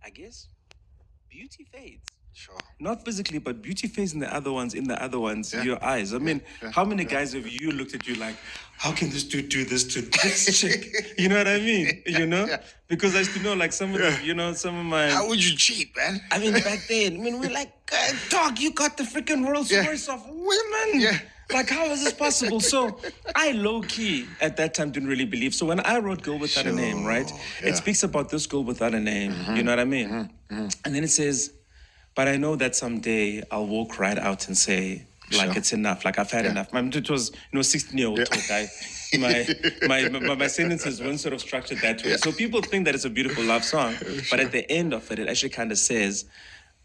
I guess beauty fades. Sure. Not physically, but beauty fades in the other ones, Yeah. your eyes. I mean, how many guys have you looked at you like, how can this dude do this to this chick? You know what I mean? You know? Yeah. Because I used to know, like, some of the, some of my... How would you cheat, man? I mean, back then, we're like, dog, you got the freaking Rolls Royce of women. Yeah. Like, how is this possible? So I low-key, at that time, didn't really believe. So when I wrote Girl Without a Name, right? Yeah. It speaks about this girl without a name. You know what I mean? And then it says, but I know that someday I'll walk right out and say, like, it's enough. Like, I've had enough. It was, 16-year-old talk. My sentences weren't sort of structured that way. So people think that it's a beautiful love song, but at the end of it, it actually kind of says,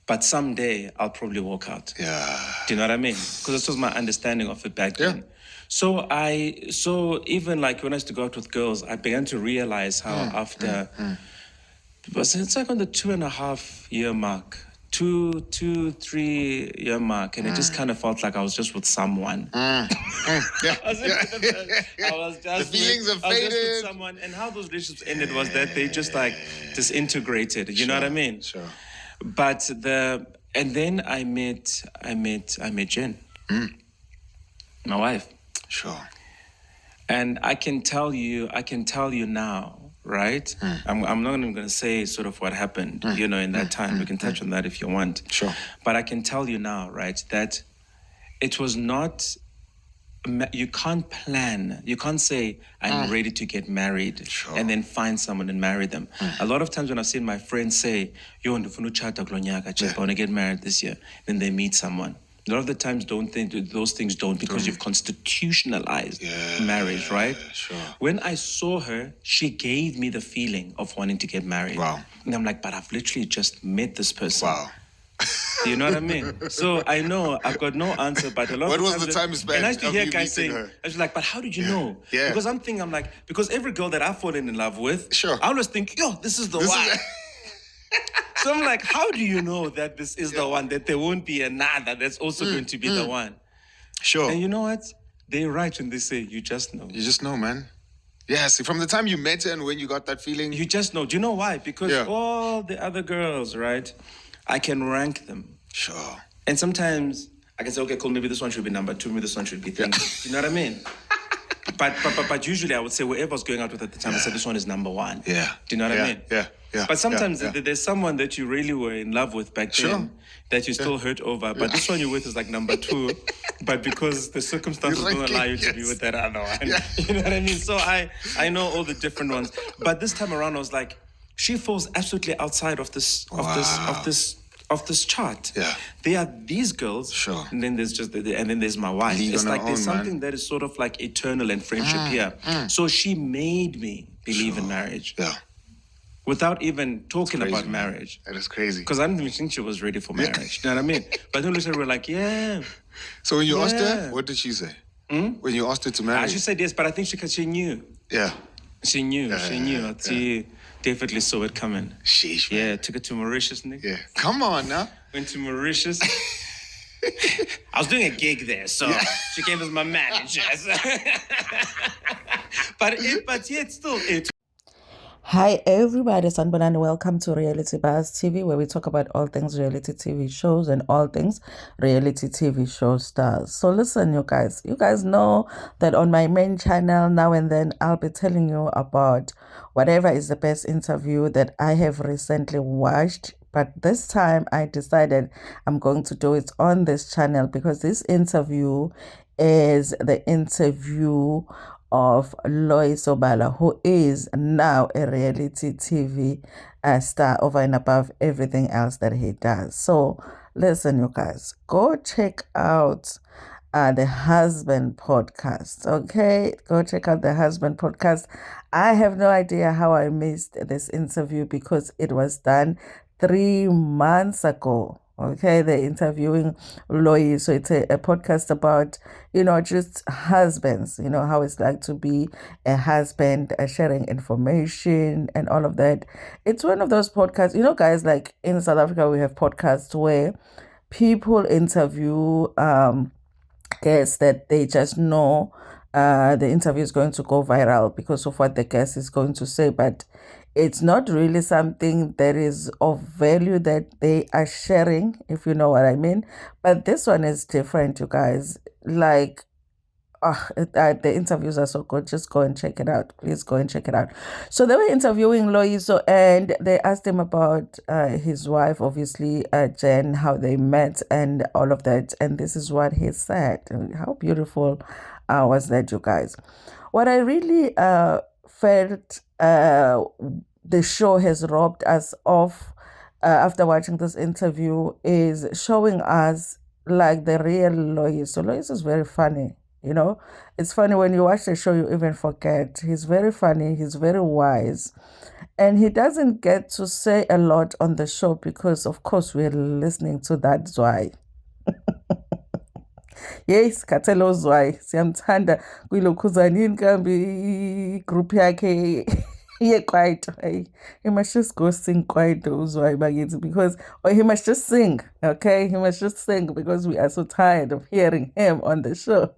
but someday I'll probably walk out. Yeah. Do you know what I mean? Because this was my understanding of it back then. So even like when I used to go out with girls, I began to realize how after, it's like on the 2.5 year mark, 3 year mark, and it just kind of felt like I was just with someone. Yeah. I was just the feelings are faded. I was just with someone, and how those relationships ended was that they just like disintegrated. You know what I mean? Sure. But and then I met Jen, my wife. Sure. And I can tell you now, right? I'm not even going to say sort of what happened, in that time. We can touch on that if you want. Sure. But I can tell you now, right, that it was not, you can't plan, you can't say, I'm ready to get married and then find someone and marry them. A lot of times when I've seen my friends say, I want to get married this year, then they meet someone. A lot of the times those things don't because you've constitutionalized marriage, right? Sure. When I saw her, she gave me the feeling of wanting to get married. Wow. And I'm like, but I've literally just met this person. Wow. You know what I mean? So I know I've got no answer, but a lot what of was the time span? And I used to of hear you guys saying, her? I was like, but how did you know? Yeah. Because because every girl that I've fallen in love with, I always think, this is the one. So I'm like, how do you know that this is the one, that there won't be another that's also going to be the one? Sure. And you know what? They're right when they say, you just know. You just know, man. Yeah, see, from the time you met her and when you got that feeling. You just know. Do you know why? Because all the other girls, right, I can rank them. Sure. And sometimes I can say, okay, cool, maybe this one should be number 2, maybe this one should be 3. Do you know what I mean? But usually I would say whoever I was going out with at the time, I said this one is number 1. Yeah. Do you know what I mean? Yeah. But sometimes there's someone that you really were in love with back then that you still hurt over. But this one you're with is like number 2. But because the circumstances don't allow you to be with that other one. Yeah. You know what I mean? So I know all the different ones. But this time around I was like, she falls absolutely outside of this chart. Yeah. There are these girls. Sure. And then there's my wife. It's like there's something that is sort of like eternal in friendship here. So she made me believe in marriage. Yeah. Without even talking about marriage. That is crazy. Because I didn't even think she was ready for marriage. You know what I mean? But then we were like, So when you asked her, what did she say? When you asked her to marry? She said yes, but I think she knew. Yeah. She knew. She definitely saw it coming. Sheesh, man. Yeah, took her to Mauritius, Nick. Yeah. Come on now. Went to Mauritius. I was doing a gig there, so she came as my manager. But yet still it. Hi everybody, Sanbona, and welcome to Reality Buzz TV, where we talk about all things reality TV shows and all things reality TV show stars. So listen, you guys know that on my main channel now and then I'll be telling you about whatever is the best interview that I have recently watched. But this time I decided I'm going to do it on this channel because this interview is the interview of Loyiso Bala, who is now a reality TV star over and above everything else that he does. So listen, you guys, go check out the Husband podcast. Okay, go check out the Husband podcast. I have no idea how I missed this interview because it was done 3 months ago. Okay, they're interviewing Loyiso. So it's a podcast about, just husbands, how it's like to be a husband, sharing information and all of that. It's one of those podcasts, guys, like in South Africa, we have podcasts where people interview guests that they just know the interview is going to go viral because of what the guest is going to say. But it's not really something that is of value that they are sharing, if you know what I mean. But this one is different, you guys. Like, the interviews are so good. Just go and check it out. Please go and check it out. So they were interviewing Loyiso, and they asked him about his wife, obviously, Jen, how they met and all of that. And this is what he said. How beautiful was that, you guys? What I really felt the show has robbed us of after watching this interview is showing us like the real Loyiso. Loyiso is very funny. You know, it's funny when you watch the show, you even forget. He's very funny, he's very wise, and he doesn't get to say a lot on the show because, of course, we're listening to that Zwei. Yes, Katelo Zwei. Siyamthanda kwilokhuzana inkambi group yakhe yekwaito. He must just go sing kwaito uzwayo bakithi because, or he must just sing, okay? He must just sing because we are so tired of hearing him on the show.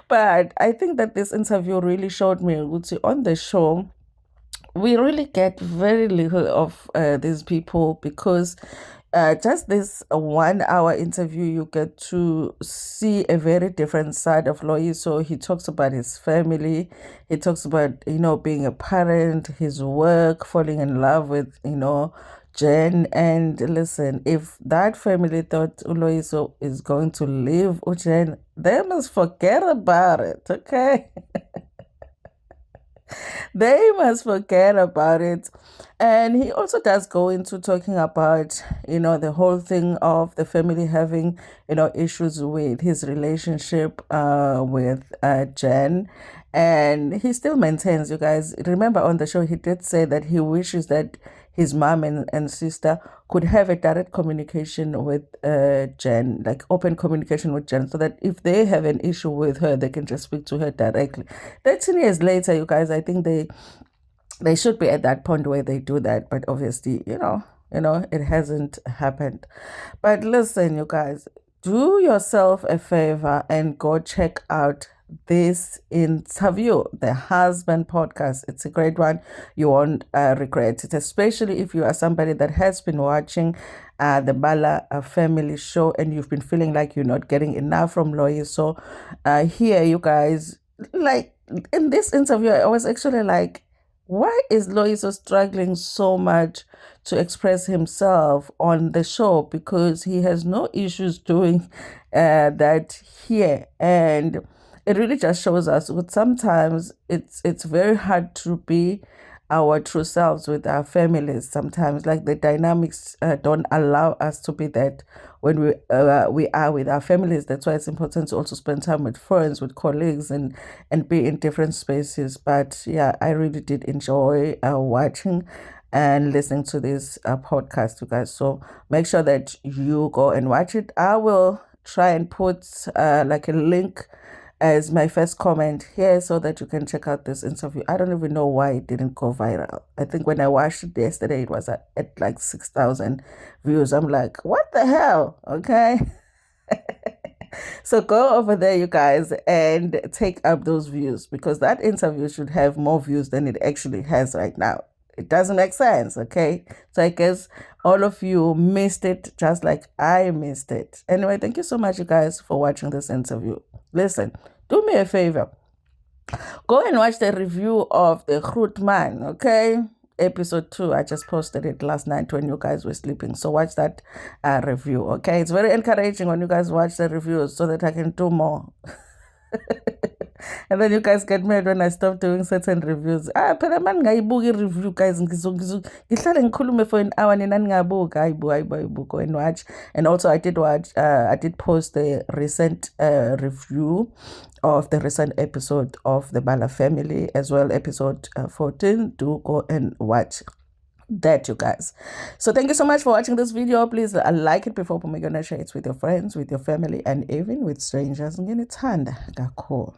But I think that this interview really showed me on the show, we really get very little of these people because just this 1 hour interview, you get to see a very different side of Loyiso. He talks about his family. He talks about, being a parent, his work, falling in love with, Jen. And listen, if that family thought Loyiso is going to leave Jen, they must forget about it, okay? They must forget about it. And he also does go into talking about, the whole thing of the family having, issues with his relationship with Jen. And he still maintains, you guys, remember on the show, he did say that he wishes that his mom and sister could have a direct communication with Jen, like open communication with Jen, so that if they have an issue with her, they can just speak to her directly. 13 years later, you guys, I think they should be at that point where they do that, but obviously, it hasn't happened. But listen, you guys, do yourself a favor and go check out this interview, the husband podcast. It's a great one. You won't regret it, especially if you are somebody that has been watching the Bala family show and you've been feeling like you're not getting enough from Loyiso. Here, you guys, like in this interview, I was actually like, why is Loyiso struggling so much to express himself on the show? Because he has no issues doing that here. And it really just shows us that sometimes it's very hard to be our true selves with our families. Sometimes, like, the dynamics don't allow us to be that when we are with our families. That's why it's important to also spend time with friends, with colleagues, and be in different spaces. But yeah, I really did enjoy watching and listening to this podcast, you guys. So make sure that you go and watch it. I will try and put like a link as my first comment here so that you can check out this interview. I don't even know why it didn't go viral. I think when I watched it yesterday, it was at like 6,000 views. I'm like, what the hell? Okay. So go over there, you guys, and take up those views because that interview should have more views than it actually has right now. It doesn't make sense, okay? So I guess all of you missed it just like I missed it. Anyway, thank you so much, you guys, for watching this interview. Listen, do me a favor. Go and watch the review of the Grootman, okay? Episode 2. I just posted it last night when you guys were sleeping. So watch that review, okay? It's very encouraging when you guys watch the reviews so that I can do more. And then you guys get mad when I stop doing certain reviews. Phela mani ngayibuka i-review, guys, ngihlale ngikhulume for an hour nina ningabuka. Hayibo, go and watch. And also I did post the recent review of the recent episode of the Bala family as well, episode 14. Do go and watch that, you guys. So thank you so much for watching this video. Please like it before you're gonna share it with your friends, with your family, and even with strangers. Nginithanda kakhulu.